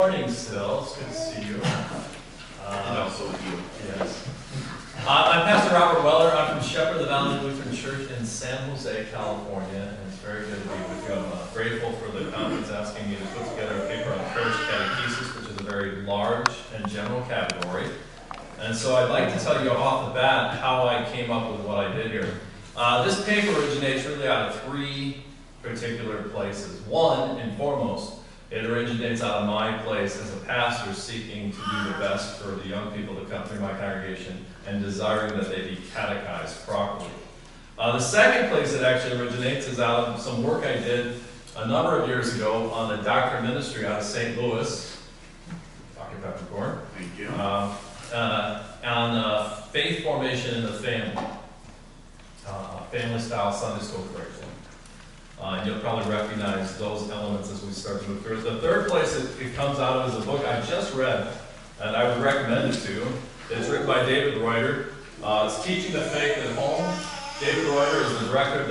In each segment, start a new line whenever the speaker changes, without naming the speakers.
Morning still. It's good to see you.
And also you.
Yes. I'm Pastor Robert Weller. I'm from Shepherd, the Valley Lutheran Church in San Jose, California, and it's very good to be with you. I'm grateful for the conference asking me to put together a paper on parish catechesis, which is a very large and general category. And so I'd like to tell you off the bat how I came up with what I did here. This paper originates really out of three particular places. One, and foremost, it originates out of my place as a pastor seeking to do the best for the young people that come through my congregation and desiring that they be catechized properly. The second place it actually originates is out of some work I did a number of years ago on the doctor ministry out of St. Louis. Dr. Peppercorn.
Thank you.
On faith formation in the family. Family-style Sunday school curriculum. And you'll probably recognize those elements as we start to move through. The third place it comes out of is a book I just read, and I would recommend it to you. It's written by David Reuter. It's Teaching the Faith at Home. David Reuter is the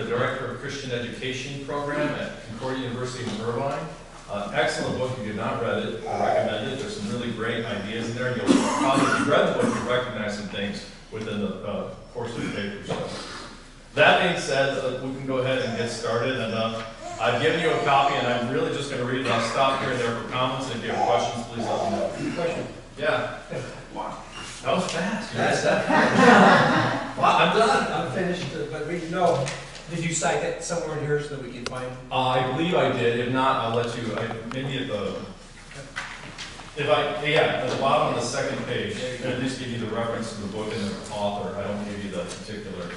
director of Christian Education Program at Concordia University in Irvine. Excellent book. If you've not read it, I recommend it. There's some really great ideas in there. And you'll probably, if you've read the book, you'll recognize some things within the course of the paper. So, that being said, we can go ahead and get started. And I've given you a copy, and I'm really just going to read it. I'll stop here and there for comments. If you have questions, please let me know.
Question.
Yeah.
Wow.
That was fast. Wow, I'm done.
I'm finished, but we know. Did you cite it somewhere in here so that we can find?
I believe I did. If not, I'll let you. Maybe at the. At the bottom of the second page, at least give you the reference to the book and the author. I don't give you the particular.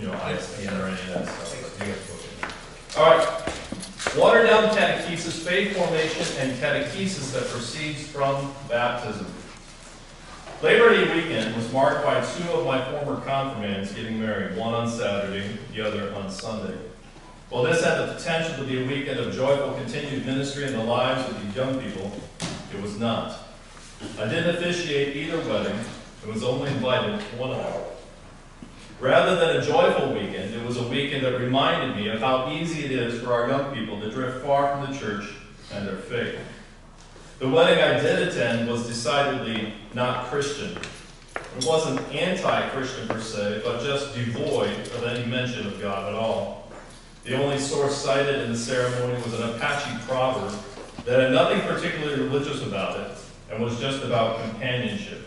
ISBN or any of that stuff, but you get the book in there. All right. Watered down catechesis, faith formation, and catechesis that proceeds from baptism. Labor Day weekend was marked by two of my former confirmands getting married, one on Saturday, the other on Sunday. While this had the potential to be a weekend of joyful continued ministry in the lives of these young people, it was not. I didn't officiate either wedding, and was only invited to one of them. Rather than a joyful weekend, it was a weekend that reminded me of how easy it is for our young people to drift far from the church and their faith. The wedding I did attend was decidedly not Christian. It wasn't anti-Christian per se, but just devoid of any mention of God at all. The only source cited in the ceremony was an Apache proverb that had nothing particularly religious about it and was just about companionship.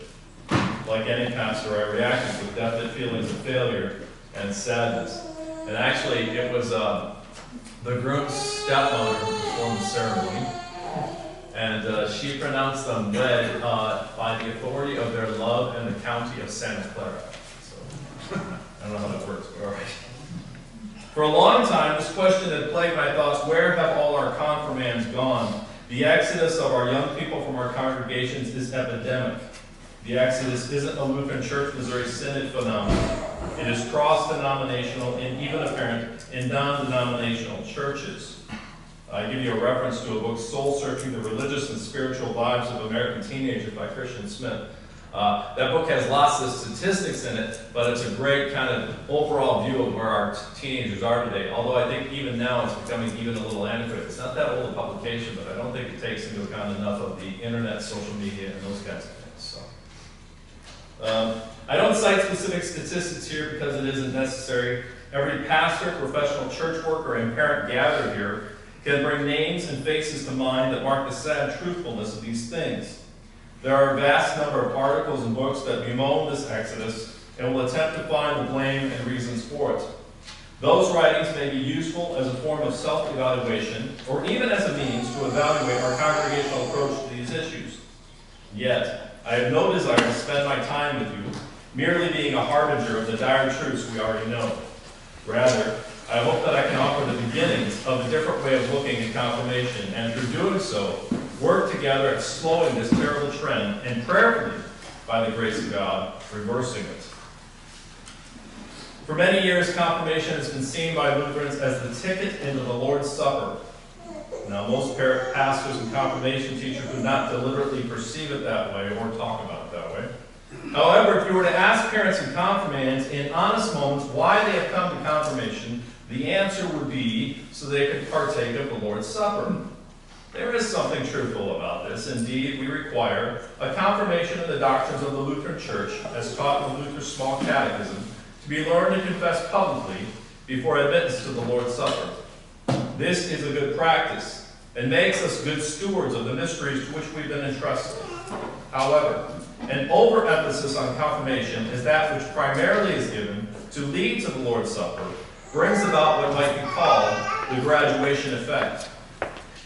Like any pastor, I reacted with definite feelings of failure and sadness. And actually, it was the groom's stepmother who performed the ceremony. And she pronounced them wed by the authority of their love in the county of Santa Clara. So, I don't know how that works, but all right. For a long time, this question had plagued my thoughts: where have all our confirmands gone? The exodus of our young people from our congregations is epidemic. The exodus isn't a Lutheran Church Missouri Synod phenomenon. It is cross-denominational and even apparent in non-denominational churches. I give you a reference to a book, Soul Searching: The Religious and Spiritual Lives of American Teenagers by Christian Smith. That book has lots of statistics in it, but it's a great kind of overall view of where our teenagers are today. Although I think even now it's becoming even a little antiquated. It's not that old a publication, but I don't think it takes into account enough of the internet, social media, and those kinds of things. So. I don't cite specific statistics here because it isn't necessary. Every pastor, professional church worker, and parent gathered here can bring names and faces to mind that mark the sad truthfulness of these things. There are a vast number of articles and books that bemoan this exodus and will attempt to find the blame and reasons for it. Those writings may be useful as a form of self-evaluation or even as a means to evaluate our congregational approach to these issues. Yet, I have no desire to spend my time with you merely being a harbinger of the dire truths we already know. Rather, I hope that I can offer the beginnings of a different way of looking at confirmation, and through doing so, work together at slowing this terrible trend and prayerfully, by the grace of God, reversing it. For many years, confirmation has been seen by Lutherans as the ticket into the Lord's Supper. Now, most pastors and confirmation teachers would not deliberately perceive it that way or talk about it that way. However, if you were to ask parents and confirmands in honest moments why they have come to confirmation, the answer would be so they could partake of the Lord's Supper. There is something truthful about this. Indeed, we require a confirmation in the doctrines of the Lutheran Church, as taught in the Luther's Small Catechism, to be learned and confessed publicly before admittance to the Lord's Supper. This is a good practice and makes us good stewards of the mysteries to which we've been entrusted. However, an overemphasis on confirmation is that which primarily is given to lead to the Lord's Supper, brings about what might be called the graduation effect.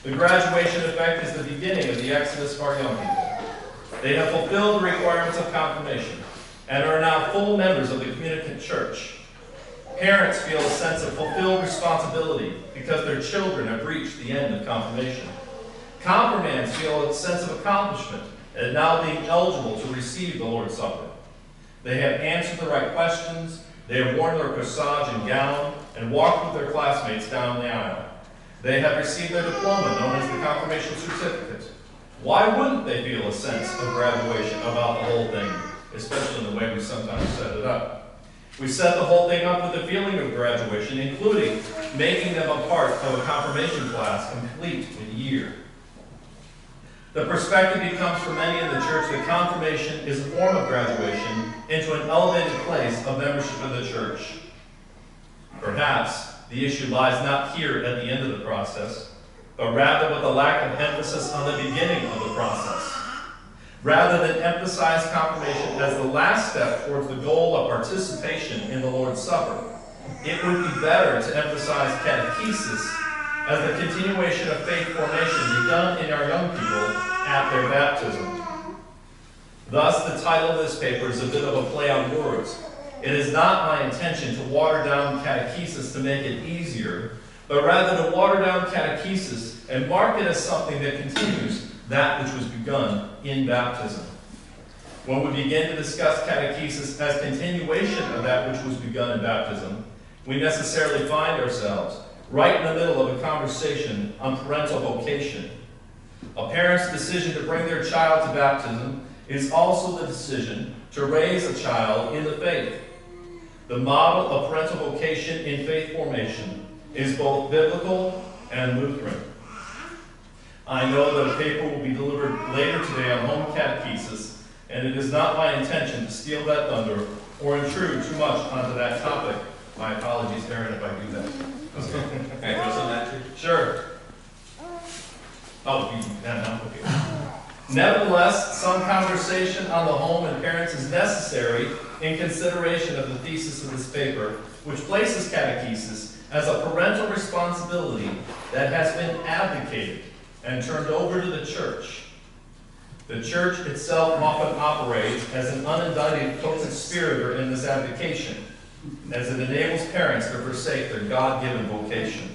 The graduation effect is the beginning of the exodus of our young people. They have fulfilled the requirements of confirmation and are now full members of the communicant church. Parents feel a sense of fulfilled responsibility because their children have reached the end of confirmation. Confirmands feel a sense of accomplishment and now being eligible to receive the Lord's Supper. They have answered the right questions, they have worn their corsage and gown, and walked with their classmates down the aisle. They have received their diploma, known as the confirmation certificate. Why wouldn't they feel a sense of graduation about the whole thing, especially in the way we sometimes set it up? We set the whole thing up with a feeling of graduation, including making them a part of a confirmation class complete in a year. The perspective becomes for many in the church that confirmation is a form of graduation into an elevated place of membership in the church. Perhaps the issue lies not here at the end of the process, but rather with a lack of emphasis on the beginning of the process. Rather than emphasize confirmation as the last step towards the goal of participation in the Lord's Supper, it would be better to emphasize catechesis as the continuation of faith formation begun in our young people at their baptism. Thus, the title of this paper is a bit of a play on words. It is not my intention to water down catechesis to make it easier, but rather to water down catechesis and mark it as something that continues that which was begun in baptism. When we begin to discuss catechesis as continuation of that which was begun in baptism, we necessarily find ourselves right in the middle of a conversation on parental vocation. A parent's decision to bring their child to baptism is also the decision to raise a child in the faith. The model of parental vocation in faith formation is both biblical and Lutheran. I know that a paper will be delivered later today on home catechesis, and it is not my intention to steal that thunder or intrude too much onto that topic. My apologies, Aaron, if I do that.
Can I throw some at you?
Sure. Oh, you can now? Okay. Nevertheless, some conversation on the home and parents is necessary in consideration of the thesis of this paper, which places catechesis as a parental responsibility that has been abdicated and turned over to the church. The church itself often operates as an unindicted co-conspirator in this abdication, as it enables parents to forsake their God-given vocation.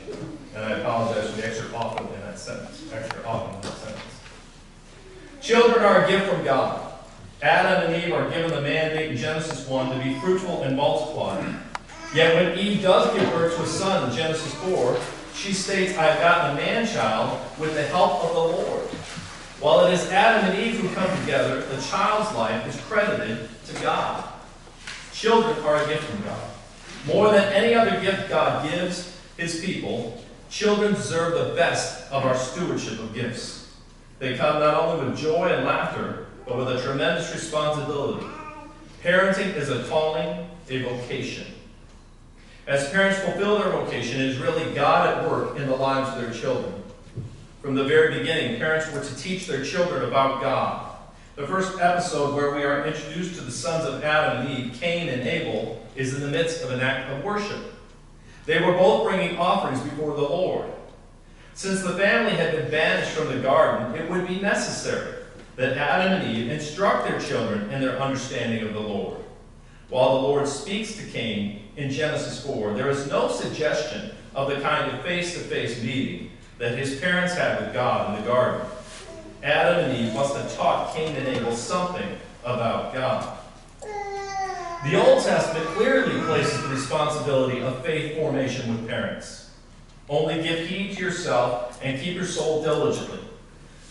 And I apologize for the extra often in that sentence. Children are a gift from God. Adam and Eve are given the mandate in Genesis 1 to be fruitful and multiply. Yet when Eve does give birth to a son in Genesis 4, she states, I have gotten a man-child with the help of the Lord. While it is Adam and Eve who come together, the child's life is credited to God. Children are a gift from God. More than any other gift God gives his people, children deserve the best of our stewardship of gifts. They come not only with joy and laughter, but with a tremendous responsibility. Parenting is a calling, a vocation. As parents fulfill their vocation, it is really God at work in the lives of their children. From the very beginning, parents were to teach their children about God. The first episode where we are introduced to the sons of Adam and Eve, Cain and Abel, is in the midst of an act of worship. They were both bringing offerings before the Lord. Since the family had been banished from the garden, it would be necessary that Adam and Eve instruct their children in their understanding of the Lord. While the Lord speaks to Cain in Genesis 4, there is no suggestion of the kind of face-to-face meeting that his parents had with God in the garden. Adam and Eve must have taught Cain and Abel something about God. The Old Testament clearly places the responsibility of faith formation with parents. Only give heed to yourself and keep your soul diligently,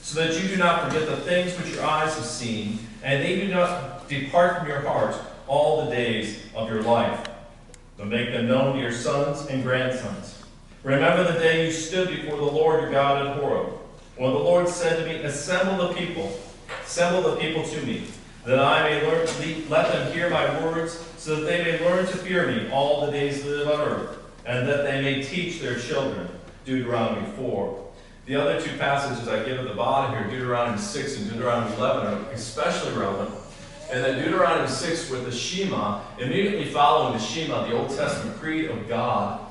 so that you do not forget the things which your eyes have seen, and they do not depart from your heart all the days of your life, but make them known to your sons and grandsons. Remember the day you stood before the Lord your God at Horeb, When the Lord said to me, assemble the people to me, that I may let them hear my words, so that they may learn to fear me all the days they live on earth, and that they may teach their children. Deuteronomy 4. The other two passages I give at the bottom here, Deuteronomy 6 and Deuteronomy 11, are especially relevant. And then Deuteronomy 6 with the Shema, immediately following the Shema, the Old Testament creed of God,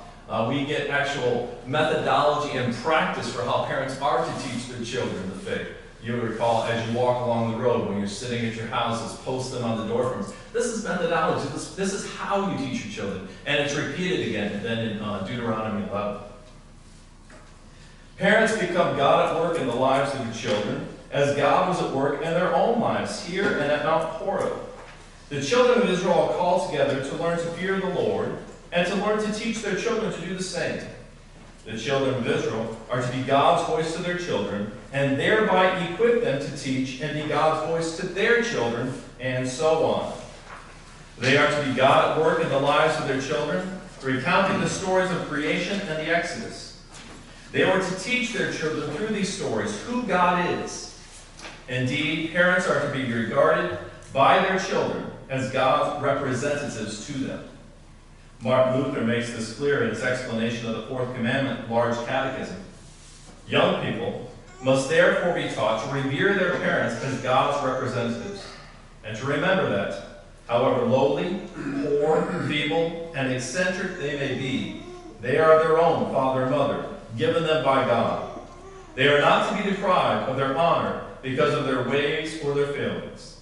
we get actual methodology and practice for how parents are to teach their children the faith. You recall, as you walk along the road, when you're sitting at your houses, post them on the door frames. This is methodology. This is how you teach your children. And it's repeated again then in Deuteronomy 11. Parents become God at work in the lives of your children, as God was at work in their own lives here and at Mount Horeb. The children of Israel are called together to learn to fear the Lord and to learn to teach their children to do the same. The children of Israel are to be God's voice to their children and thereby equip them to teach and be God's voice to their children, and so on. They are to be God at work in the lives of their children, recounting the stories of creation and the Exodus. They are to teach their children through these stories who God is. Indeed, parents are to be regarded by their children as God's representatives to them. Martin Luther makes this clear in his explanation of the fourth commandment, Large Catechism. Young people must therefore be taught to revere their parents as God's representatives, and to remember that, however lowly, poor, feeble, and eccentric they may be, they are their own father and mother, given them by God. They are not to be deprived of their honor because of their ways or their failings.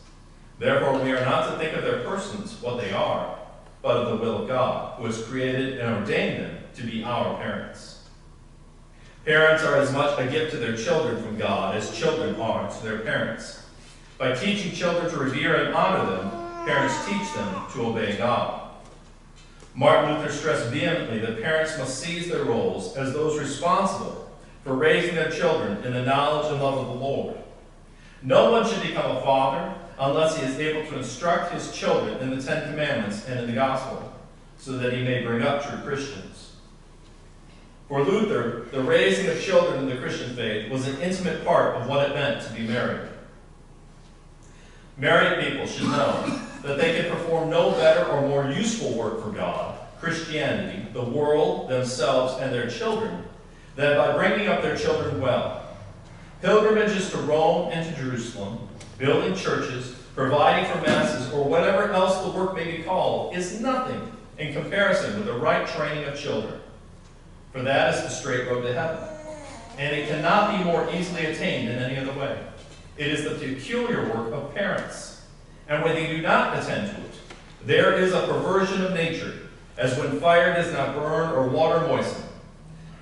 Therefore, we are not to think of their persons what they are, but of the will of God, who has created and ordained them to be our parents. Parents are as much a gift to their children from God as children are to their parents. By teaching children to revere and honor them, parents teach them to obey God. Martin Luther stressed vehemently that parents must seize their roles as those responsible for raising their children in the knowledge and love of the Lord. No one should become a father unless he is able to instruct his children in the Ten Commandments and in the Gospel, so that he may bring up true Christians. For Luther, the raising of children in the Christian faith was an intimate part of what it meant to be married. Married people should know that they can perform no better or more useful work for God, Christianity, the world, themselves, and their children, than by bringing up their children well. Pilgrimages to Rome and to Jerusalem, building churches, providing for masses, or whatever else the work may be called, is nothing in comparison with the right training of children. For that is the straight road to heaven, and it cannot be more easily attained in any other way. It is the peculiar work of parents, and when they do not attend to it, there is a perversion of nature, as when fire does not burn or water moisten.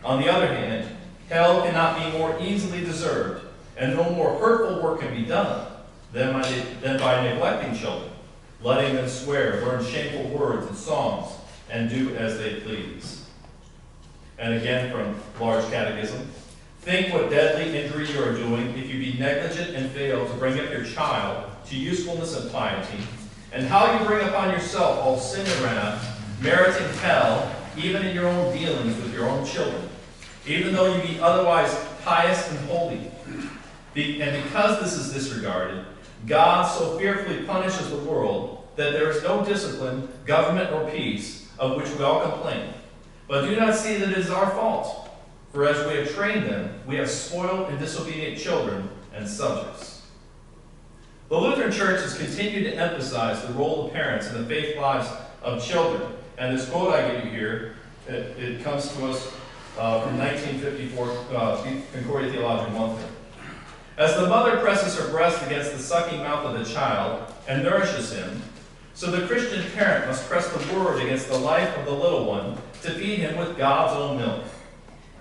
On the other hand, hell cannot be more easily deserved, and no more hurtful work can be done than by neglecting children, letting them swear, learn shameful words and songs, and do as they please. And again from Large Catechism, think what deadly injury you are doing if you be negligent and fail to bring up your child to usefulness and piety, and how you bring upon yourself all sin and wrath, meriting hell, even in your own dealings with your own children, even though you be otherwise pious and holy. And because this is disregarded, God so fearfully punishes the world that there is no discipline, government, or peace of which we all complain. But do not see that it is our fault, for as we have trained them, we have spoiled and disobedient children and subjects. The Lutheran Church has continued to emphasize the role of parents in the faith lives of children. And this quote I give you here, it comes to us from 1954, Concordia Theologian Monthly. As the mother presses her breast against the sucking mouth of the child and nourishes him, so the Christian parent must press the word against the life of the little one to feed him with God's own milk.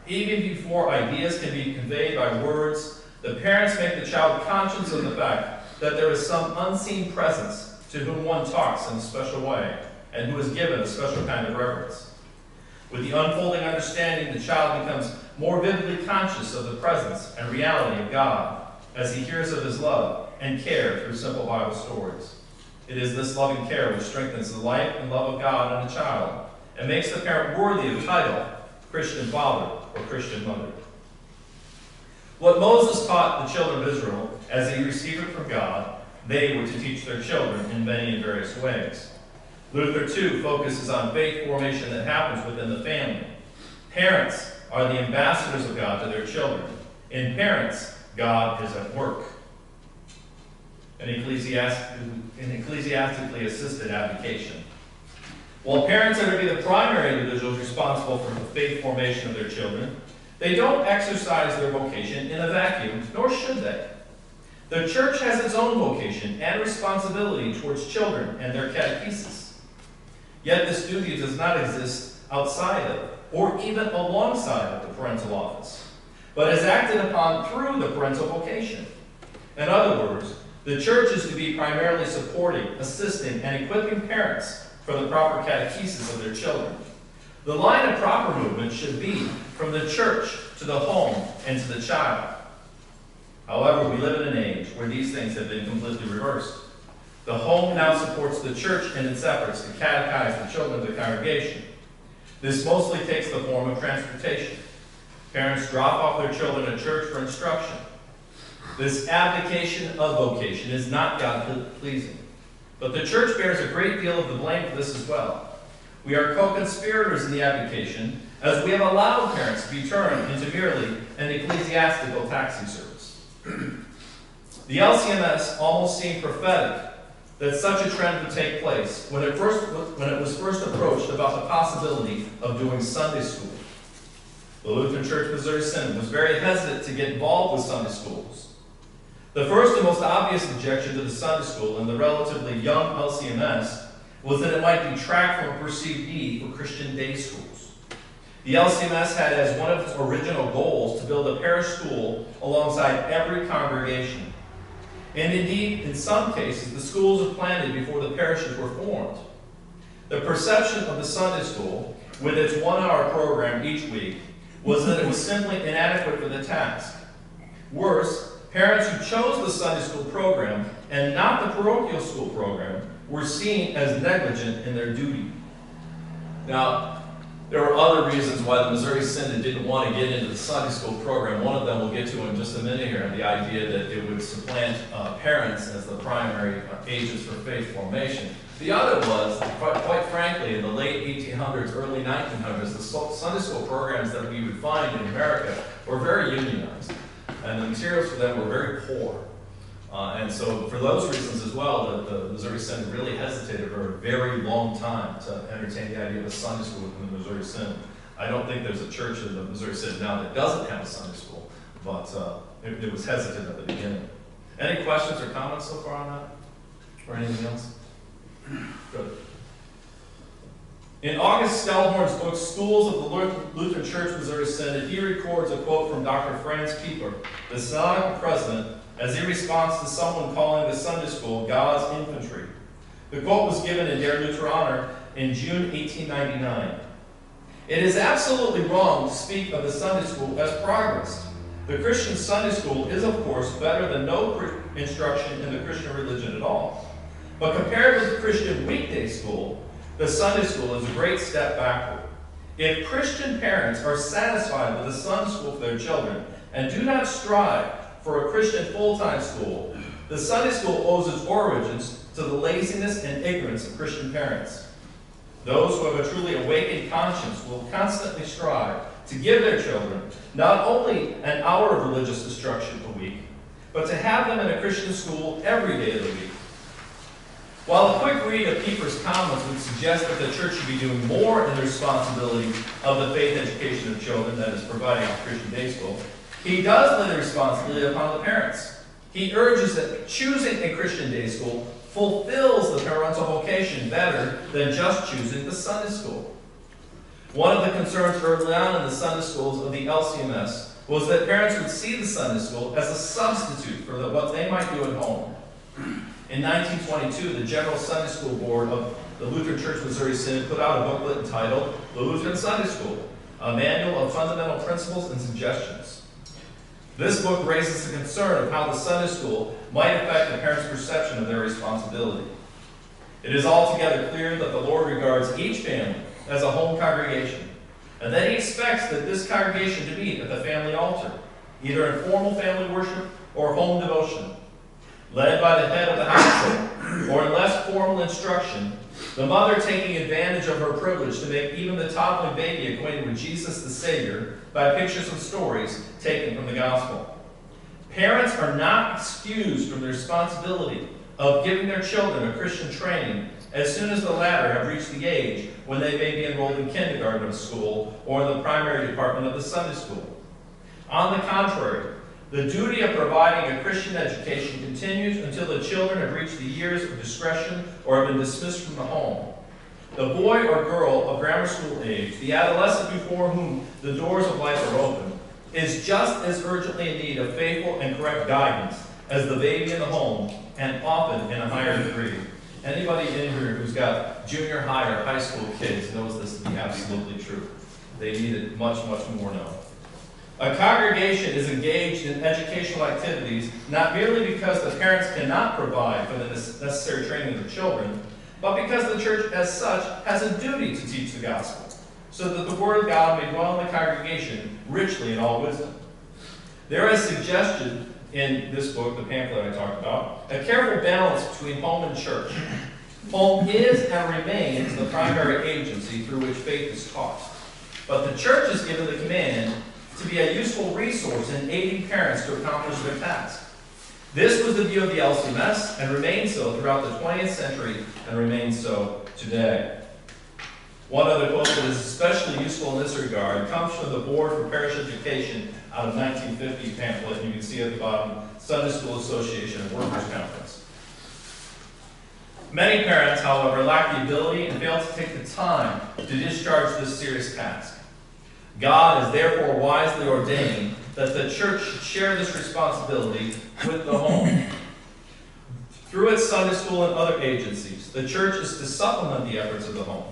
Even before ideas can be conveyed by words, the parents make the child conscious of the fact that there is some unseen presence to whom one talks in a special way and who is given a special kind of reverence. With the unfolding understanding, the child becomes more vividly conscious of the presence and reality of God as he hears of his love and care through simple Bible stories. It is this loving care which strengthens the life and love of God in a child and makes the parent worthy of the title Christian father or Christian mother. What Moses taught the children of Israel as he received it from God, they were to teach their children in many and various ways. Luther, too, focuses on faith formation that happens within the family. Parents are the ambassadors of God to their children. In parents, God is at work. An ecclesiastically assisted abdication. While parents are to be the primary individuals responsible for the faith formation of their children, they don't exercise their vocation in a vacuum, nor should they. The church has its own vocation and responsibility towards children and their catechesis. Yet this duty does not exist outside of, or even alongside of the parental office, but is acted upon through the parental vocation. In other words, the church is to be primarily supporting, assisting, and equipping parents for the proper catechesis of their children. The line of proper movement should be from the church to the home and to the child. However, we live in an age where these things have been completely reversed. The home now supports the church in its efforts to catechize the children of the congregation. This mostly takes the form of transportation. Parents drop off their children at church for instruction. This abdication of vocation is not God-pleasing. But the church bears a great deal of the blame for this as well. We are co-conspirators in the abdication, as we have allowed parents to be turned into merely an ecclesiastical taxi service. The LCMS almost seemed prophetic that such a trend would take place when it was first approached about the possibility of doing Sunday school. The Lutheran Church Missouri Synod was very hesitant to get involved with Sunday schools. The first and most obvious objection to the Sunday school in the relatively young LCMS was that it might detract from a perceived need for Christian day schools. The LCMS had as one of its original goals to build a parish school alongside every congregation. And indeed, in some cases, the schools were planted before the parishes were formed. The perception of the Sunday school, with its 1-hour program each week, was that it was simply inadequate for the task. Worse, parents who chose the Sunday school program and not the parochial school program were seen as negligent in their duty. Now, there were other reasons why the Missouri Synod didn't want to get into the Sunday school program. One of them we'll get to in just a minute here, the idea that it would supplant parents as the primary agents for faith formation. The other was, quite frankly, in the late 1800s, early 1900s, the Sunday school programs that we would find in America were very unionized, and the materials for them were very poor. And so for those reasons as well, the Missouri Synod really hesitated for a very long time to entertain the idea of a Sunday school within the Missouri Synod. I don't think there's a church in the Missouri Synod now that doesn't have a Sunday school, but it was hesitant at the beginning. Any questions or comments so far on that? Or anything else? Good. In August Stellhorn's book, Schools of the Lutheran Church Missouri Synod, he records a quote from Dr. Franz Pieper, the synodical president, as he responds to someone calling the Sunday school God's infantry. The quote was given in Der Lutheraner in June 1899. It is absolutely wrong to speak of the Sunday school as progress. The Christian Sunday school is, of course, better than no instruction in the Christian religion at all. But compared with the Christian weekday school, the Sunday school is a great step backward. If Christian parents are satisfied with the Sunday school for their children and do not strive for a Christian full-time school, the Sunday school owes its origins to the laziness and ignorance of Christian parents. Those who have a truly awakened conscience will constantly strive to give their children not only an hour of religious instruction a week, but to have them in a Christian school every day of the week. While a quick read of Pieper's comments would suggest that the church should be doing more in the responsibility of the faith education of children, that is, providing a Christian day school, he does lay the responsibility upon the parents. He urges that choosing a Christian day school fulfills the parental vocation better than just choosing the Sunday school. One of the concerns early on in the Sunday schools of the LCMS was that parents would see the Sunday school as a substitute for what they might do at home. In 1922, the General Sunday School Board of the Lutheran Church Missouri Synod put out a booklet entitled The Lutheran Sunday School, a manual of fundamental principles and suggestions. This book raises the concern of how the Sunday school might affect the parents' perception of their responsibility. It is altogether clear that the Lord regards each family as a home congregation, and that He expects that this congregation to meet at the family altar. either in formal family worship or home devotion, led by the head of the household, or in less formal instruction, the mother taking advantage of her privilege to make even the toddling baby acquainted with Jesus the Savior by pictures and stories taken from the gospel. Parents are not excused from the responsibility of giving their children a Christian training as soon as the latter have reached the age when they may be enrolled in kindergarten of school or in the primary department of the Sunday school. On the contrary, the duty of providing a Christian education continues until the children have reached the years of discretion or have been dismissed from the home. The boy or girl of grammar school age, the adolescent before whom the doors of life are open, is just as urgently in need of faithful and correct guidance as the baby in the home, and often in a higher degree. Anybody in here who's got junior high or high school kids knows this to be absolutely true. They need it much, much more now. A congregation is engaged in educational activities not merely because the parents cannot provide for the necessary training of the children, but because the church as such has a duty to teach the gospel, so that the word of God may dwell in the congregation richly in all wisdom. There is suggested in this book, the pamphlet I talked about, a careful balance between home and church. Home is and remains the primary agency through which faith is taught, but the church is given the command to be a useful resource in aiding parents to accomplish their task. This was the view of the LCMS and remains so throughout the 20th century and remains so today. One other quote that is especially useful in this regard comes from the Board for Parish Education out of 1950 pamphlet, and you can see at the bottom, Sunday School Association and Workers' Conference. Many parents, however, lack the ability and fail to take the time to discharge this serious task. God has therefore wisely ordained that the church should share this responsibility with the home. Through its Sunday school and other agencies, the church is to supplement the efforts of the home.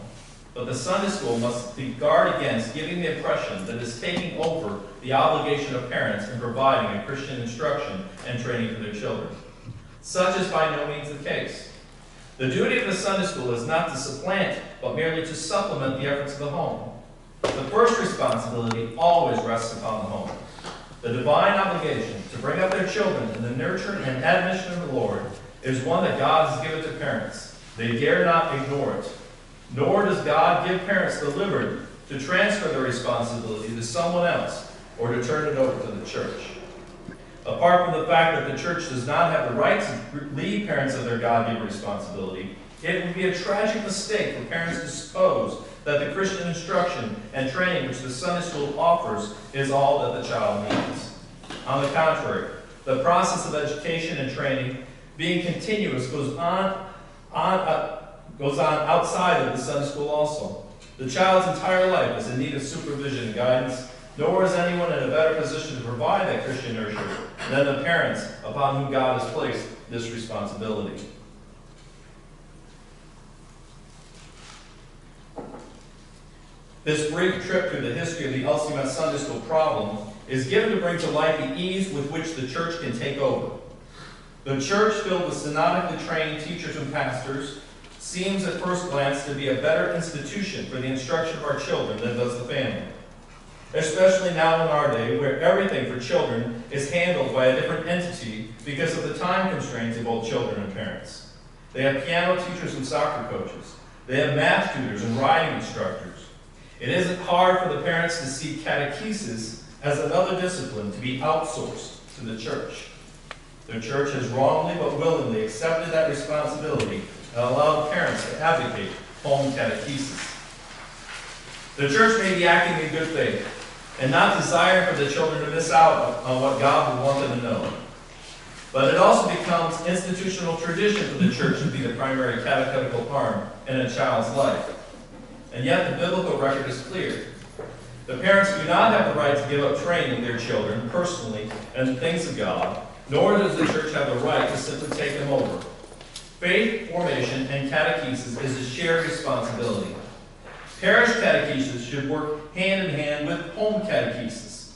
But the Sunday school must be guard against giving the impression that it's taking over the obligation of parents in providing a Christian instruction and training for their children. Such is by no means the case. The duty of the Sunday school is not to supplant, but merely to supplement the efforts of the home. The first responsibility always rests upon the home. The divine obligation to bring up their children in the nurture and admonition of the Lord is one that God has given to parents. They dare not ignore it. Nor does God give parents the liberty to transfer their responsibility to someone else or to turn it over to the church. Apart from the fact that the church does not have the right to relieve parents of their God-given responsibility, it would be a tragic mistake for parents to suppose that the Christian instruction and training which the Sunday school offers is all that the child needs. On the contrary, the process of education and training, being continuous, goes on outside of the Sunday school also. The child's entire life is in need of supervision and guidance, nor is anyone in a better position to provide that Christian nurture than the parents upon whom God has placed this responsibility. This brief trip through the history of the LCMS Sunday School problem is given to bring to light the ease with which the church can take over. The church, filled with synodically trained teachers and pastors, seems at first glance to be a better institution for the instruction of our children than does the family. Especially now in our day, where everything for children is handled by a different entity because of the time constraints of both children and parents. They have piano teachers and soccer coaches. They have math tutors and riding instructors. It isn't hard for the parents to see catechesis as another discipline to be outsourced to the church. The church has wrongly but willingly accepted that responsibility and allowed parents to advocate home catechesis. The church may be acting in good faith and not desiring for the children to miss out on what God would want them to know. But it also becomes institutional tradition for the church to be the primary catechetical arm in a child's life. And yet the biblical record is clear. The parents do not have the right to give up training their children personally in the things of God, nor does the church have the right to simply take them over. Faith formation and catechesis is a shared responsibility. Parish catechesis should work hand in hand with home catechesis.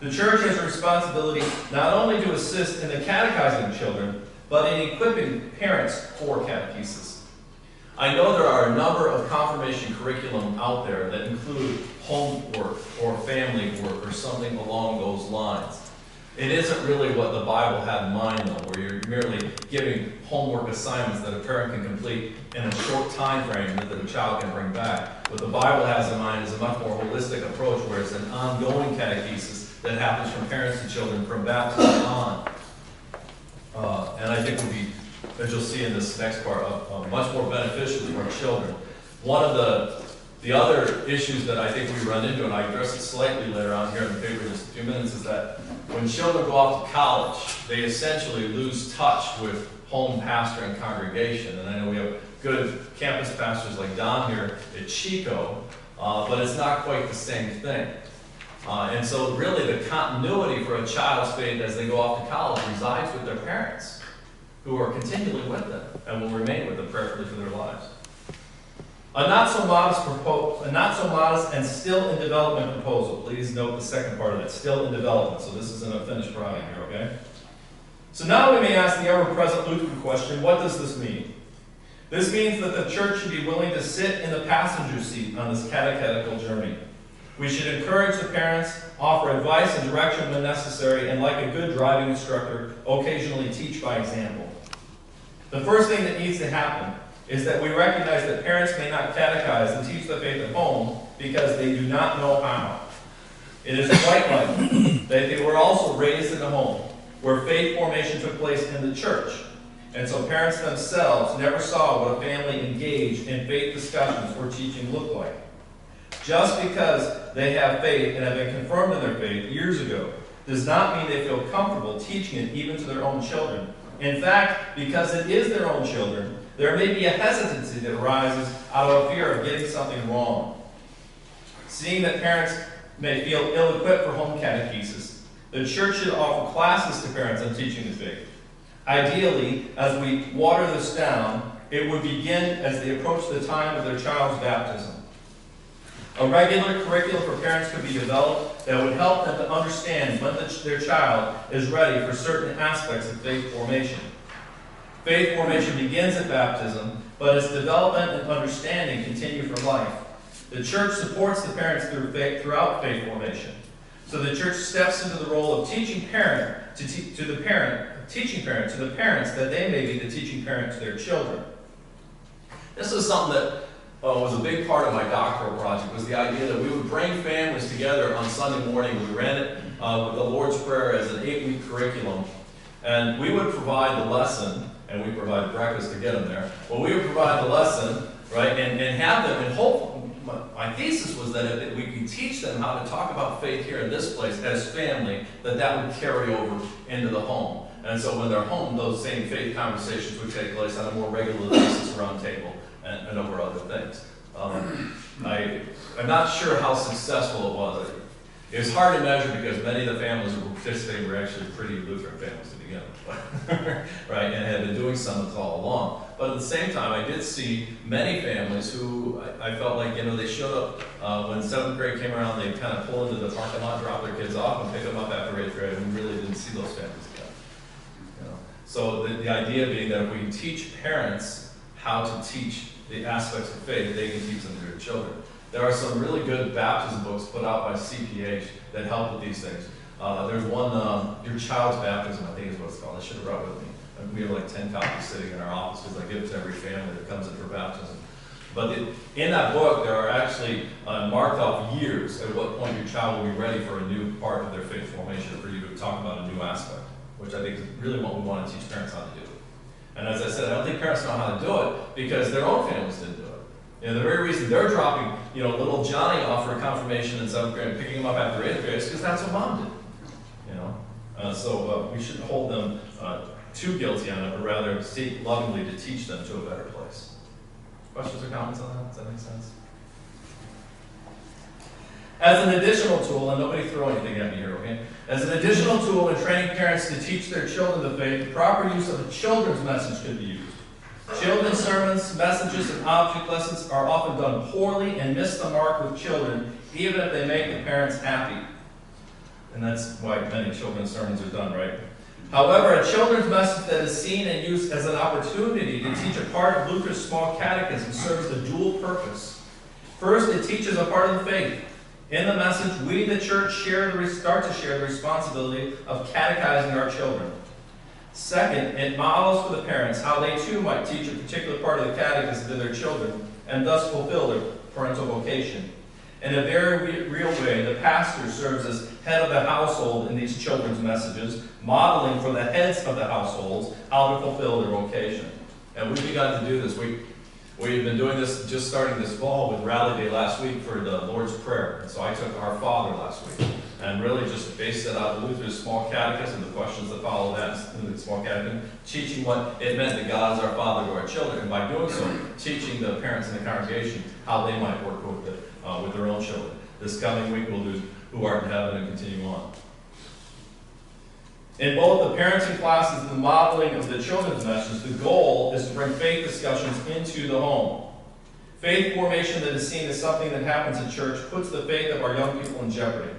The church has a responsibility not only to assist in the catechizing of children, but in equipping parents for catechesis. I know there are a number of confirmation curriculum out there that include home work or family work or something along those lines. It isn't really what the Bible had in mind, though, where you're merely giving homework assignments that a parent can complete in a short time frame that a child can bring back. What the Bible has in mind is a much more holistic approach, where it's an ongoing catechesis that happens from parents to children from baptism on. And I think would be, as you'll see in this next part, much more beneficial to our children. One of the other issues that I think we run into, and I address it slightly later on here in the paper in just a few minutes, is that when children go off to college, they essentially lose touch with home pastor and congregation. And I know we have good campus pastors like Don here at Chico, but it's not quite the same thing. And so really the continuity for a child's faith as they go off to college resides with their parents, who are continually with them and will remain with them prayerfully for their lives. A not so modest and still in development proposal. Please note the second part of that, still in development. So this isn't a finished product here, okay? So now we may ask the ever-present Lutheran question, what does this mean? This means that the church should be willing to sit in the passenger seat on this catechetical journey. We should encourage the parents, offer advice and direction when necessary, and like a good driving instructor, occasionally teach by example. The first thing that needs to happen is that we recognize that parents may not catechize and teach the faith at home because they do not know how. It is quite likely that they were also raised in a home where faith formation took place in the church, and so parents themselves never saw what a family engaged in faith discussions or teaching looked like. Just because they have faith and have been confirmed in their faith years ago does not mean they feel comfortable teaching it even to their own children. In fact, because it is their own children, there may be a hesitancy that arises out of a fear of getting something wrong. Seeing that parents may feel ill-equipped for home catechesis, the church should offer classes to parents on teaching the faith. Ideally, as we water this down, it would begin as they approach the time of their child's baptism. A regular curriculum for parents could be developed that would help them to understand when their child is ready for certain aspects of faith formation. Faith formation begins at baptism, but its development and understanding continue for life. The church supports the parents throughout faith formation. So the church steps into the role of teaching parent to the parents that they may be the teaching parent to their children. This is something that was a big part of my doctoral project, was the idea that we would bring families together on Sunday morning. We ran it with the Lord's Prayer as an 8-week curriculum, and we would provide the lesson, and we provide breakfast to get them there, but we would provide the lesson, right, and have them, and hope. My thesis was that if we could teach them how to talk about faith here in this place as family, that would carry over into the home. And so when they're home, those same faith conversations would take place on a more regular basis around table and over other things. I'm not sure how successful it was. It was hard to measure because many of the families who were participating were actually pretty Lutheran families to begin with, right, and had been doing some of it all along. But at the same time, I did see many families who I felt like, they showed up when 7th grade came around, they'd kind of pull into the parking lot, drop their kids off, and pick them up after 8th grade, and we really didn't see those families again. So the idea being that if we teach parents how to teach the aspects of faith, they can teach them to their children. There are some really good baptism books put out by CPH that help with these things. There's one, Your Child's Baptism, I think is what it's called. I should have brought it with me. We have like 10 copies sitting in our office because I give it to every family that comes in for baptism. But in that book, there are actually marked off years at what point your child will be ready for a new part of their faith formation, for you to talk about a new aspect, which I think is really what we want to teach parents how to do. And as I said, I don't think parents know how to do it because their own families didn't do it. The very reason they're dropping, little Johnny off for confirmation in 7th grade and picking him up after 8th grade is because that's what mom did. So we shouldn't hold them too guilty on it, but rather seek lovingly to teach them to a better place. Questions or comments on that? Does that make sense? As an additional tool, and nobody throw anything at me here, okay? As an additional tool in training parents to teach their children the faith, the proper use of a children's message could be used. Children's sermons, messages, and object lessons are often done poorly and miss the mark with children, even if they make the parents happy. And that's why many children's sermons are done, right? However, a children's message that is seen and used as an opportunity to teach a part of Luther's small catechism serves a dual purpose. First, it teaches a part of the faith, In the message, we, the church, start to share the responsibility of catechizing our children. Second, it models for the parents how they too might teach a particular part of the catechism to their children and thus fulfill their parental vocation. In a very real way, the pastor serves as head of the household in these children's messages, modeling for the heads of the households how to fulfill their vocation. And we've begun to do this. We've been doing this, just starting this fall with Rally Day last week for the Lord's Prayer. And so I took Our Father last week and really just based it out of Luther's small catechism, the questions that follow that in the small catechism, teaching what it meant that God is our Father to our children. And by doing so, teaching the parents in the congregation how they might work with it. With their own children. This coming week we'll do Who Art in Heaven and continue on. In both the parenting classes and the modeling of the children's message, the goal is to bring faith discussions into the home. Faith formation that is seen as something that happens in church puts the faith of our young people in jeopardy.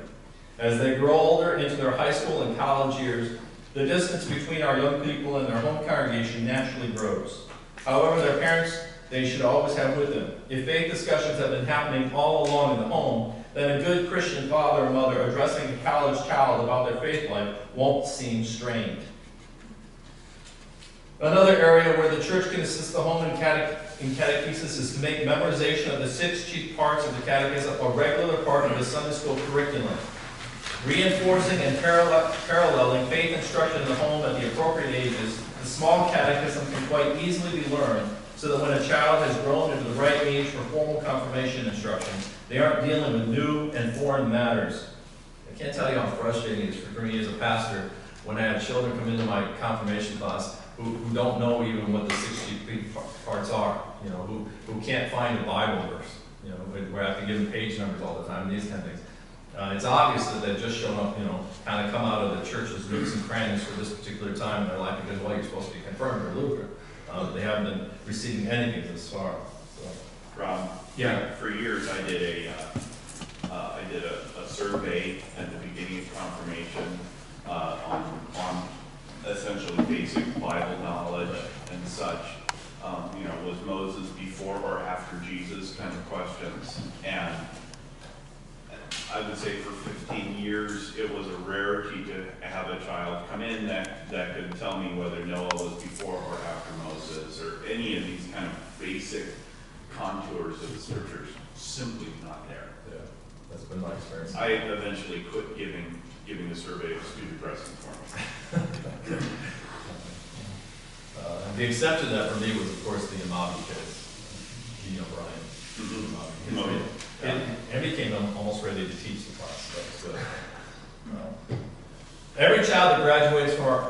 As they grow older into their high school and college years, the distance between our young people and their home congregation naturally grows. However, their parents they should always have with them. If faith discussions have been happening all along in the home, then a good Christian father or mother addressing a college child about their faith life won't seem strained. Another area where the church can assist the home in catechesis is to make memorization of the 6 chief parts of the catechism a regular part of the Sunday school curriculum. Reinforcing and paralleling faith instruction in the home at the appropriate ages, the small catechism can quite easily be learned so that when a child has grown into the right age for formal confirmation instructions, they aren't dealing with new and foreign matters. I can't tell you how frustrating it is for me as a pastor when I have children come into my confirmation class who don't know even what the 6 chief parts are, who can't find a Bible verse, where I have to give them page numbers all the time, these kind of things. It's obvious that they've just shown up, kind of come out of the church's nooks and crannies for this particular time in their life because, well, you're supposed to be confirmed or Lutheran. They haven't been receiving anything this far. So.
Rob, for years I did a survey at the beginning of confirmation on essentially basic Bible knowledge and such. Was Moses before or after Jesus kind of questions. And I would say for 15 years, it was a rarity to have a child come in that could tell me whether Noah was before or after Moses, or any of these kind of basic contours of the scriptures. Simply not there.
Yeah, that's been my experience.
I eventually quit giving the survey. It was too depressing for me.
The exception to that for me was, of course, the Amabi case. Brian. And became almost ready to teach the class. So that was good. Every child that graduates from our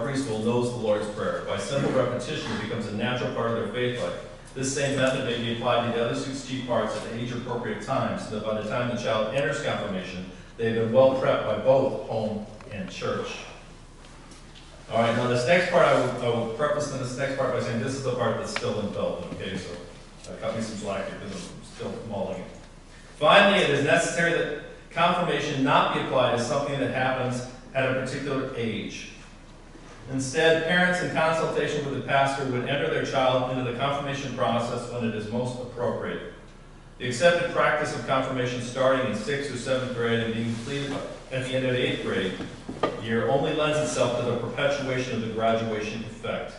preschool knows the Lord's Prayer. By simple repetition, it becomes a natural part of their faith life. This same method may be applied to the other 6 chief parts at age-appropriate times, so that by the time the child enters confirmation, they've been well prepped by both home and church. All right, now this next part, I will preface this next part by saying this is the part that's still in development, okay? So cut me some slack here because I'm still mulling it. Finally, it is necessary that confirmation not be applied as something that happens at a particular age. Instead, parents in consultation with the pastor would enter their child into the confirmation process when it is most appropriate. The accepted practice of confirmation starting in 6th or 7th grade and being completed at the end of the 8th grade year only lends itself to the perpetuation of the graduation effect.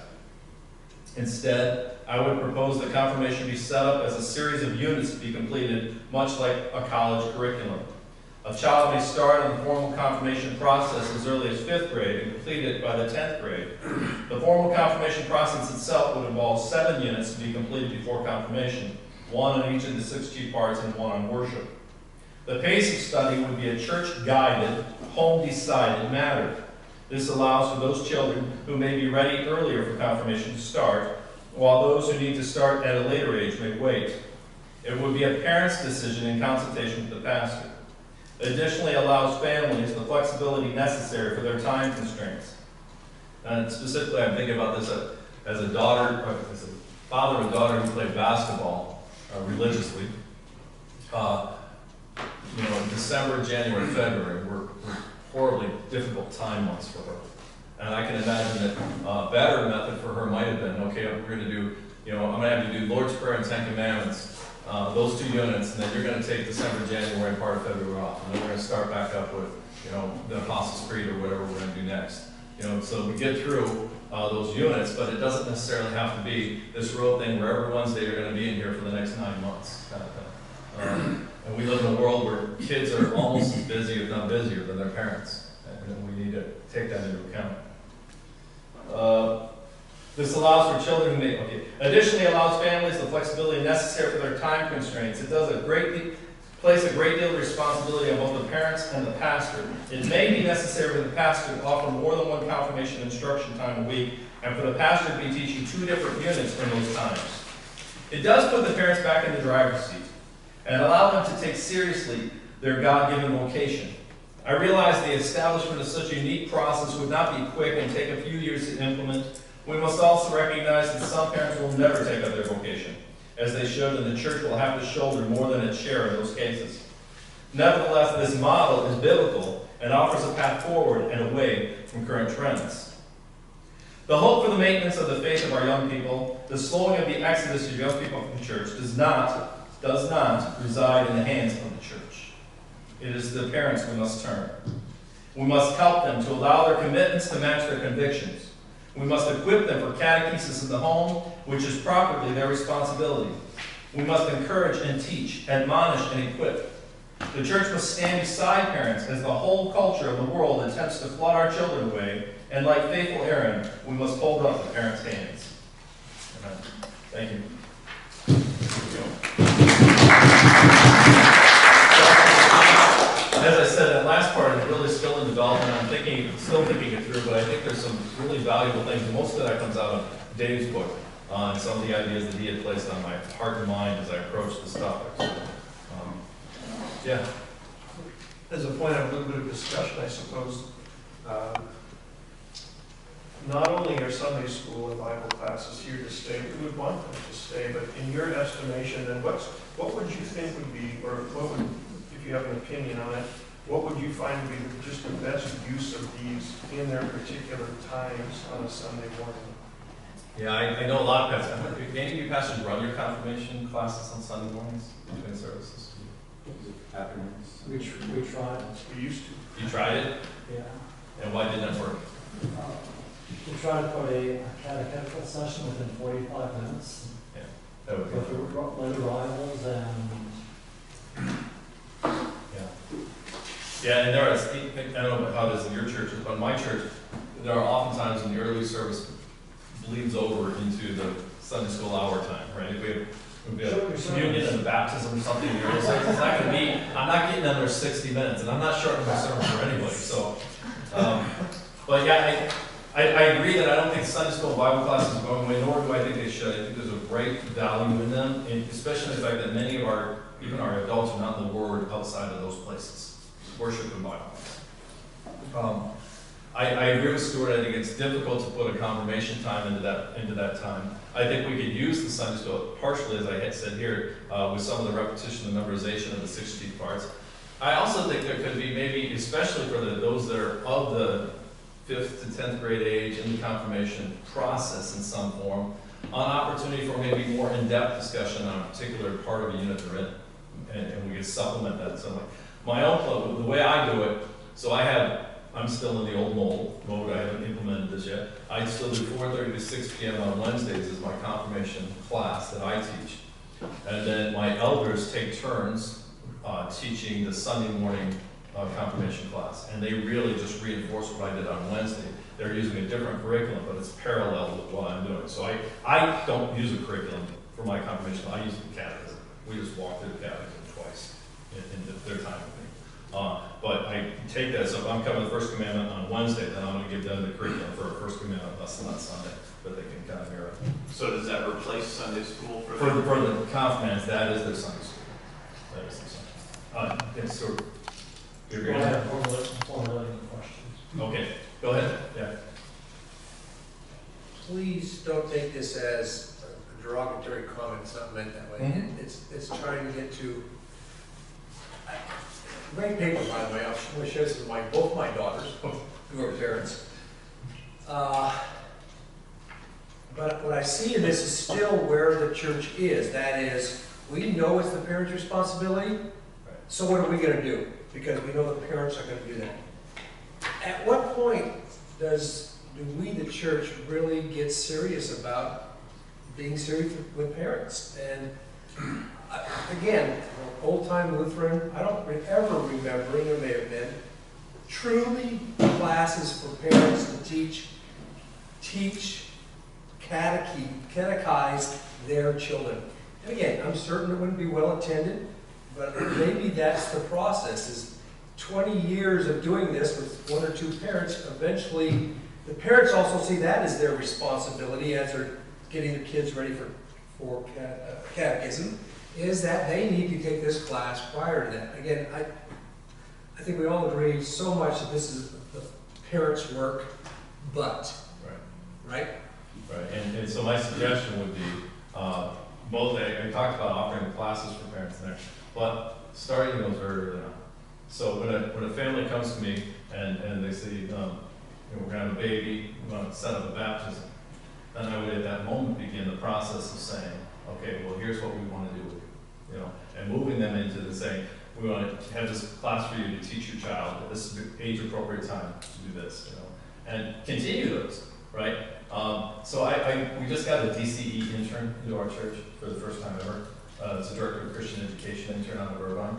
Instead, I would propose that confirmation be set up as a series of units to be completed, much like a college curriculum. A child may start on the formal confirmation process as early as 5th grade and complete it by the 10th grade. The formal confirmation process itself would involve 7 units to be completed before confirmation, 1 on each of the 6 chief parts and 1 on worship. The pace of study would be a church-guided, home-decided matter. This allows for those children who may be ready earlier for confirmation to start, while those who need to start at a later age may wait. It would be a parent's decision in consultation with the pastor. It additionally allows families the flexibility necessary for their time constraints. And specifically, I'm thinking about this as a father and daughter who play basketball religiously. December, January, February were horribly difficult time months for her. And I can imagine that a better method for her might have been, okay, we're going to do, I'm going to have to do Lord's Prayer and 10 Commandments those 2 units, and then you're going to take December, January, and part of February off. And then we're going to start back up with, the Apostles' Creed or whatever we're going to do next. So we get through those units, but it doesn't necessarily have to be this road thing where every Wednesday you're going to be in here for the next 9 months, kind of thing. And we live in a world where kids are almost as busy, if not busier, than their parents. And we need to take that into account. This allows for children to make, additionally allows families the flexibility necessary for their time constraints. It does place a great deal of responsibility on both the parents and the pastor. It may be necessary for the pastor to offer more than one confirmation instruction time a week, and for the pastor to be teaching 2 different units in those times. It does put the parents back in the driver's seat, and allow them to take seriously their God-given vocation. I realize the establishment of such a unique process would not be quick and take a few years to implement. We must also recognize that some parents will never take up their vocation, as they should, and the church will have to shoulder more than its share in those cases. Nevertheless, this model is biblical and offers a path forward and away from current trends. The hope for the maintenance of the faith of our young people, the slowing of the exodus of young people from the church, does not reside in the hands of the church. It is the parents we must turn. We must help them to allow their commitments to match their convictions. We must equip them for catechesis in the home, which is properly their responsibility. We must encourage and teach, admonish and equip. The church must stand beside parents as the whole culture of the world attempts to flood our children away, and like faithful Aaron, we must hold up the parents' hands. Amen. Thank you. As I said, that last part is really still in development. I'm still thinking it through, but I think there's some really valuable things. Most of that comes out of Dave's book, and some of the ideas that he had placed on my heart and mind as I approached this topic. So, yeah.
As a point of a little bit of discussion, I suppose, not only are Sunday school and Bible classes here to stay, we would want them to stay, but in your estimation, then what would you think would be, or what would, if you have an opinion on it, what would you find to be just the best use of these in their particular times on a Sunday morning?
Yeah, I know a lot of pastors. Any of you pastors run your confirmation classes on Sunday mornings between services? Afternoons?
We tried.
We used to.
You tried it?
Yeah.
And why didn't it work?
We tried to put a catechism session within 45 minutes.
Yeah, that would be
with late arrivals and...
Yeah, and there is, I don't know how it is in your churches, but in my church, there are oftentimes when the early service bleeds over into the Sunday school hour time, right? If we have a communion and a baptism or something in the early service, it's not going to be, I'm not getting under 60 minutes, and I'm not shortening my sermon for anybody, so. But yeah, I agree that I don't think Sunday school and Bible classes are going away, nor do I think they should. I think there's a great value in them, and especially the fact that many of even our adults are not in the Word outside of those places. Worship and Bible. I agree with Stuart. I think it's difficult to put a confirmation time into that time. I think we could use the Sunday school partially, as I had said here, with some of the repetition and memorization of the 6 chief parts. I also think there could be maybe, especially for those that are of the 5th to 10th grade age in the confirmation process in some form, an opportunity for maybe more in-depth discussion on a particular part of a unit they're in, and we could supplement that in some way. My own, the way I do it, so I'm still in the old mode, I haven't implemented this yet. I still do 4:30 to 6 p.m. on Wednesdays as my confirmation class that I teach. And then my elders take turns teaching the Sunday morning confirmation class. And they really just reinforce what I did on Wednesday. They're using a different curriculum, but it's parallel with what I'm doing. So I don't use a curriculum for my confirmation. I use the Catechism. We just walk through the Catechism twice in their time with me. But I take that, so if I'm covering the First Commandment on Wednesday, then I'm going to give them the curriculum for a First Commandment lesson on Sunday, but they can kind of mirror it.
So does that replace Sunday school for
the confirmants? That is their Sunday school. That is their Sunday school. Yes, sir. You agree?
I have formulating questions.
Okay, go ahead. Yeah.
Please don't take this as a derogatory comment. It's not meant that way.
Mm-hmm.
It's trying to get to. Great paper, by the way. I'm going to share this with both my daughters, who are parents. But what I see in this is still where the church is. That is, we know it's the parent's responsibility, so what are we gonna do? Because we know the parents are gonna do that. At what point do we, the church, really get serious about being serious with parents? And again, old-time Lutheran, I don't ever remember, and there may have been, truly classes for parents to teach, catechize their children. And again, I'm certain it wouldn't be well attended, but maybe that's the process, is 20 years of doing this with one or two parents, eventually the parents also see that as their responsibility as they're getting their kids ready for catechism, is that they need to take this class prior to that. Again, I think we all agree so much that this is the parents' work, but, right?
Right, and so my suggestion would be, both, I talked about offering classes for parents there, but starting those very early on. So when a family comes to me and they say, we're going to have a baby, we want to set up a baptism, then I would at that moment begin the process of saying, okay, well, here's what we want to do with you, and moving them into the saying, we want to have this class for you to teach your child that this is the age-appropriate time to do this, and continue those, right? So we just got a DCE intern into our church for the first time ever. It's a director of Christian education intern out of Irvine.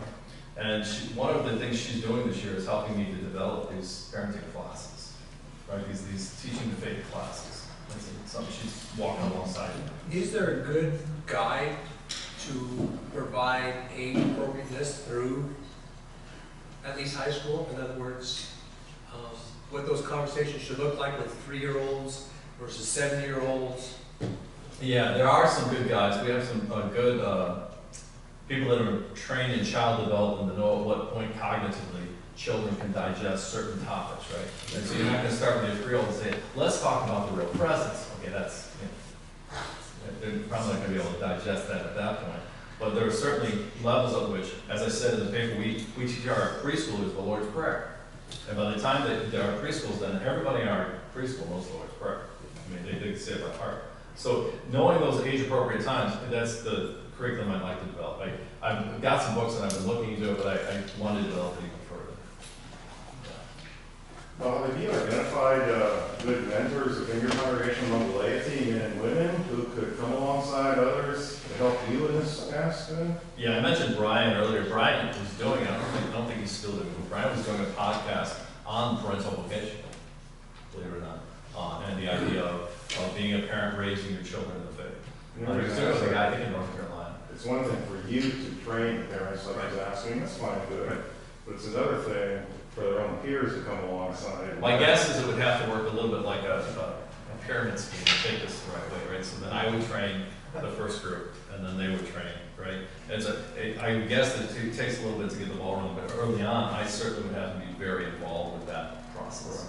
And one of the things she's doing this year is helping me to develop these parenting classes, right? These teaching the faith classes. That's something she's walking alongside.
Is there a good guide to provide age appropriateness through at least high school? In other words, what those conversations should look like with 3-year-olds versus 7-year-olds?
Yeah, there are some good guides. We have some good people that are trained in child development to know at what point cognitively children can digest certain topics, right? And so you're not going to start with your 3-year-old and say, let's talk about the real presence. Okay, that's, they're probably not going to be able to digest that at that point. But there are certainly levels of which, as I said in the paper, we teach our preschoolers the Lord's Prayer. And by the time that our preschool's done, everybody in our preschool knows the Lord's Prayer. I mean, they say it by heart. So knowing those age-appropriate times, that's the curriculum I'd like to develop. I've got some books and I've been looking into it, but I want to develop it even further.
Well, have you identified good mentors within your congregation among the laity, men and women, who could come alongside others to help you in this task?
Yeah, I mentioned Brian earlier. Brian was doing, I don't think he's still doing it. Brian was doing a podcast on parental vocation, believe it or not, and the idea of being a parent raising your children in the faith. He was doing it with a guy, I think, in North Carolina.
It's one thing for you to train parents, like I was asking, that's fine, good. Right. But it's another thing for their own peers to come alongside.
My guess is it would have to work a little bit like a pyramid scheme to take this the right way, right? So then I would train the first group, and then they would train, right? And so I would guess that it takes a little bit to get the ball rolling, but early on, I certainly would have to be very involved with that process.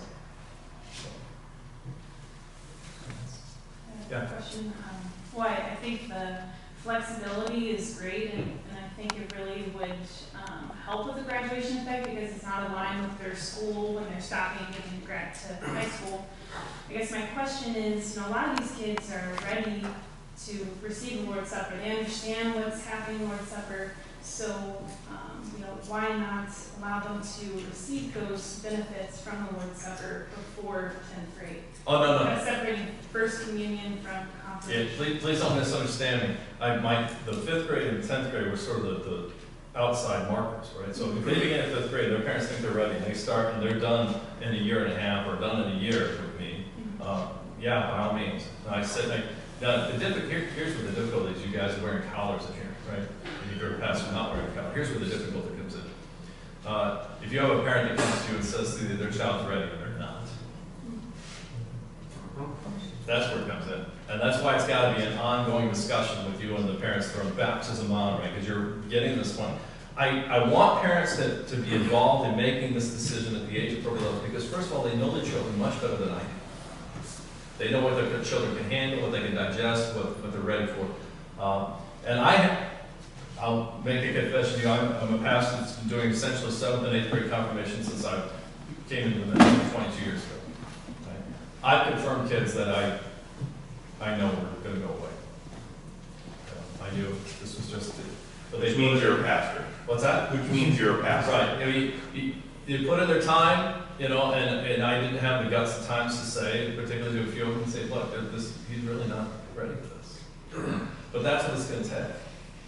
Yeah. Question. Well, I think the flexibility is great, and I think it really would help with the graduation effect because it's not aligned with their school when they're stopping and getting grad to high school. I guess my question is, a lot of these kids are ready to receive the Lord's Supper. They understand what's happening in the Lord's Supper, so why not allow them to receive those benefits from the Lord's Supper before 10th grade?
Oh, no.
Kind of separating First Communion from confirmation.
Yeah, please don't misunderstand me. The 5th grade and 10th grade were sort of the outside markers, right? So if they begin at 5th grade, their parents think they're ready, and they start and they're done in a year and a half or done in a year with me. Yeah, by all means. I said, here's where the difficulty is. You guys are wearing collars in here, right? And if you're a pastor not wearing a collar, here's where the difficulty comes in. If you have a parent that comes to you and says that their child's ready and they're not, that's where it comes in. And that's why it's got to be an ongoing discussion with you and the parents from baptism on, right? Because you're getting this point. I want parents to be involved in making this decision at the age appropriate level because, first of all, they know the children much better than I do. They know what their children can handle, what they can digest, what they're ready for. And I'll make a confession to you. I'm a pastor that's been doing essentially 7th and 8th grade confirmation since I came into the ministry 22 years ago. Right? I've confirmed kids that I know are going to go away. I I knew this was just, but
Which means you're a pastor.
What's that?
Which means you're a pastor.
Right, I mean, you put in their time, you know, and I didn't have the guts at times to say, particularly to a few of them, say, look, he's really not ready for this. But that's what it's gonna take,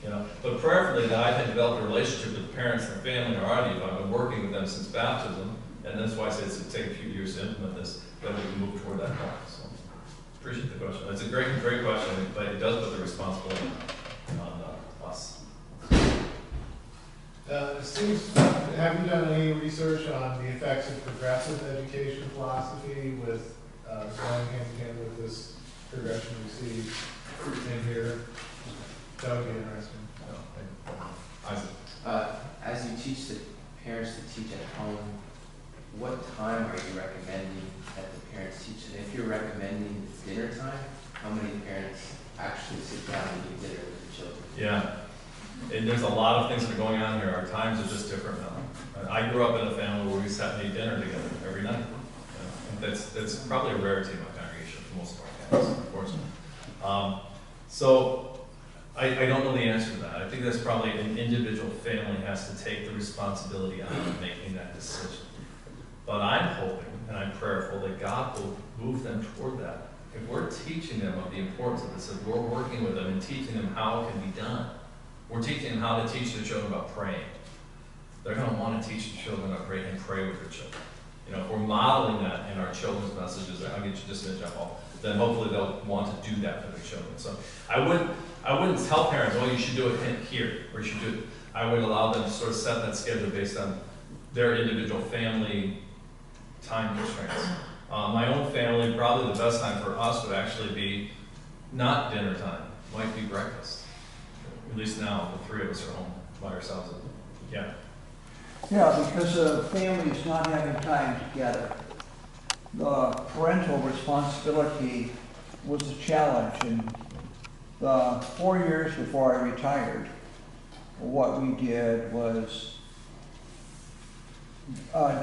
you know. But prayerfully, that I had developed a relationship with the parents and their family already. I've been working with them since baptism, and that's why I say it's gonna take a few years to implement this, that we can move toward that point, so. Appreciate the question. It's a great question, but it does put the responsibility on us.
Have you done any research on the effects of progressive education philosophy with going hand in hand with this progression we see in here? That would be interesting.
As you teach the parents to teach at home, what time are you recommending that the parents teach? And if you're recommending dinner time, how many parents actually sit down and eat dinner with the children?
Yeah. And there's a lot of things that are going on here. Our times are just different now. I grew up in a family where we sat and ate dinner together every night. You know, and that's probably a rarity in my congregation for most of our families, unfortunately. So I don't know the answer to that. I think that's probably an individual family has to take the responsibility on making that decision. But I'm hoping and I'm prayerful that God will move them toward that. If we're teaching them of the importance of this, if we're working with them and teaching them how it can be done, we're teaching them how to teach their children about praying. They're going to want to teach the children about praying and pray with their children. You know, if we're modeling that in our children's messages, I'll get you just an example, then hopefully they'll want to do that for their children. So I wouldn't tell parents, oh, you should do it here, or you should do it. I would allow them to sort of set that schedule based on their individual family time constraints. My own family, probably the best time for us would actually be not dinner time, might be breakfast. At least now, the three of us are home by ourselves. Yeah.
Yeah, because a family is not having time together. The parental responsibility was a challenge. In the 4 years before I retired, what we did was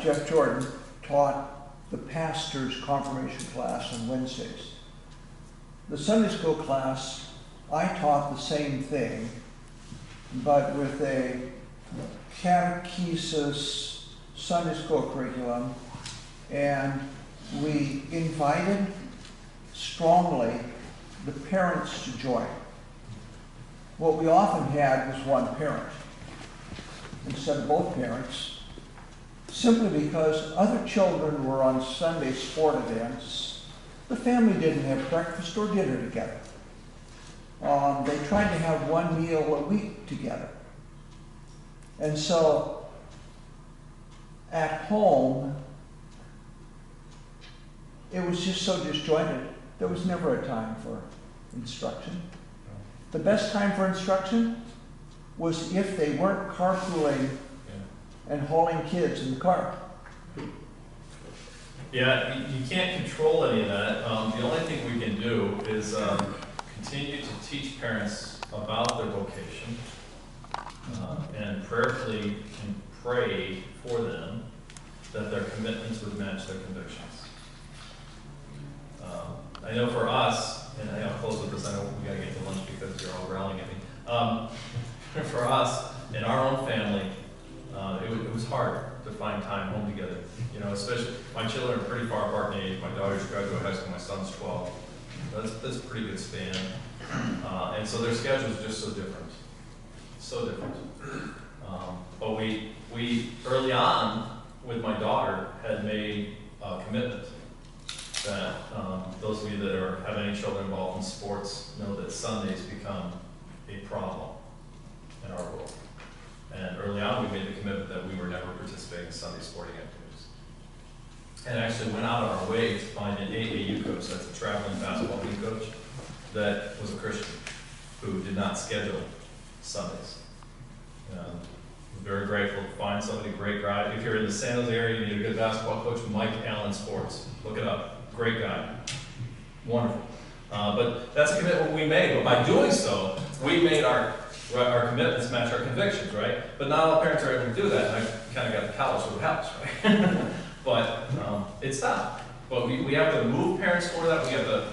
Jeff Jordan taught the pastor's confirmation class on Wednesdays. The Sunday school class, I taught the same thing, but with a Catechesis Sunday school curriculum, and we invited strongly the parents to join. What we often had was one parent instead of both parents, simply because other children were on Sunday sport events. The family didn't have breakfast or dinner together. They tried to have one meal a week together. And so at home, it was just so disjointed. There was never a time for instruction. The best time for instruction was if they weren't carpooling and hauling kids in the car.
Yeah, you can't control any of that. The only thing we can do is continue to teach parents about their vocation and prayerfully and pray for them that their commitments would match their convictions. I know for us, and I'll close with this, I know we gotta get to lunch because you're all rallying at me. For us, in our own family, it was hard to find time home together. You know, especially, my children are pretty far apart in age. My daughter's graduated high school, my son's 12. That's a pretty good span. And so their schedule's just so different. So different. But we early on, with my daughter, had made a commitment that those of you that have any children involved in sports know that Sundays become a problem in our world. And early on, we made the commitment that we were never participating in Sunday sporting activities. And actually went out of our way to find an AAU coach, that's a traveling basketball team coach, that was a Christian who did not schedule Sundays. Very grateful to find somebody, great guy. If you're in the San Jose area, you need a good basketball coach, Mike Allen Sports. Look it up. Great guy. Wonderful. But that's a commitment we made. But by doing so, we made our commitments match our convictions, right? But not all parents are able to do that. And I kind of got the college so it helps, right? But it's tough. But we have to move parents for that. We have to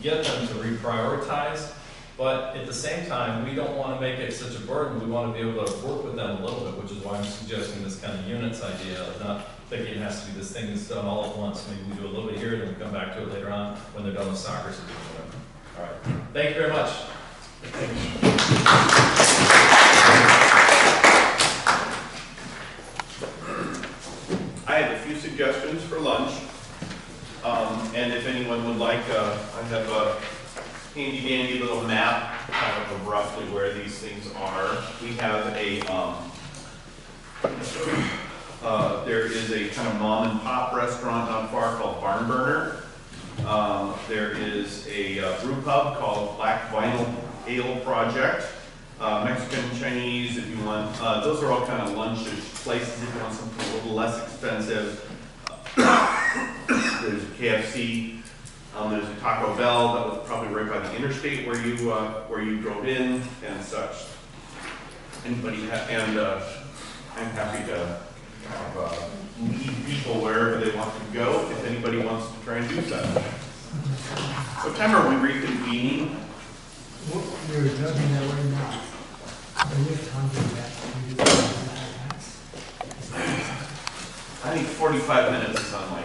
get them to reprioritize But at the same time, we don't want to make it such a burden. We want to be able to work with them a little bit, which is why I'm suggesting this kind of units idea of not thinking it has to be this thing that's done all at once. Maybe we do a little bit here, then we come back to it later on when they're done with soccer season or whatever. All right. Thank you very much.
I have a few suggestions for lunch. And if anyone would like, I have a handy dandy little map kind of roughly where these things are. We have a, there is a kind of mom and pop restaurant not far called Barn Burner. There is a brew pub called Black Vinyl Ale Project. Mexican, Chinese, if you want. Those are all kind of lunch places if you want something a little less expensive. There's a KFC. There's a Taco Bell that was probably right by the interstate where you drove in and such. Anybody and I'm happy to lead people wherever they want to go if anybody wants to try and do so. What time are we reconvening?
You're judging that right now. Are you talking about
I think 45 minutes is on my